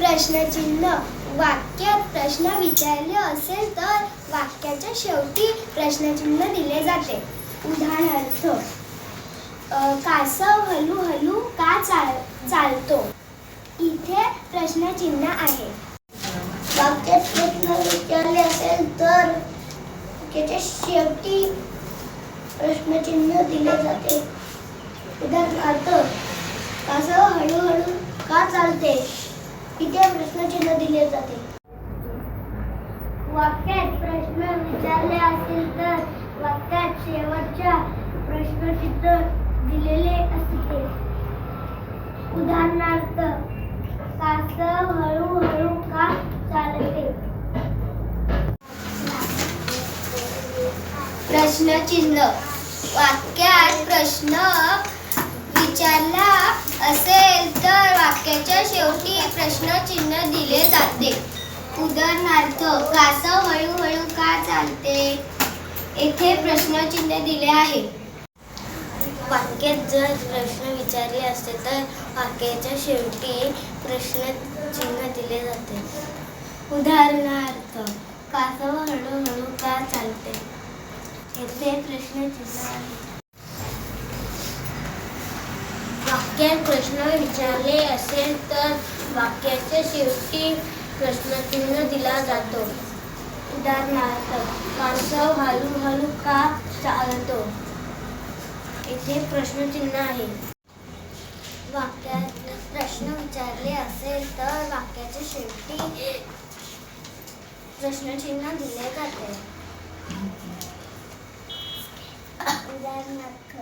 प्रश्नचिन्ह वाक्यात प्रश्न विचारले असेल तर वाक्याच्या शेवटी प्रश्नचिन्ह दिले जाते. उदाहरणार्थ, कासव हळूहळू का चालतो? इथे प्रश्नचिन्ह आहे. वाक्यात प्रश्न विचारले असेल तर वाक्याच्या शेवटी प्रश्नचिन्ह दिले जाते. उदाहरणार्थ, कासव हळूहळू का चालते? इथे प्रश्नचिन्ह दिले जाते. वाक्यात प्रश्न विचारले असेल तर वाक्यात शेवटच्या प्रश्नचिन्ह दिलेले असते. उदाहरणार्थ, कासव हळूहळू का चालते? प्रश्नचिन्ह वाक्यात प्रश्न विचारला असेल तर वाक्याच्या शेवटी प्रश्नचिन्ह दिले जाते. उदाहरणार्थ, कासव हळूहळू का चालते? येथे प्रश्नचिन्ह दिले आहे. वाक्यात जर प्रश्न विचारले असते तर वाक्याच्या शेवटी प्रश्नचिन्ह दिले जाते. उदाहरणार्थ, कासव हळूहळू का चालते? येथे प्रश्नचिन्ह आहे. वाक्यात प्रश्न विचारले असेल तर वाक्याच्या शेवटी प्रश्नचिन्ह दिला जातो. उदाहरणार्थ, कासव हळूहळू का चालतो? येथे प्रश्नचिन्ह आहे. वाक्यात प्रश्न विचारले असेल तर वाक्याच्या शेवटी प्रश्नचिन्ह दिले जाते. उदाहरणार्थ,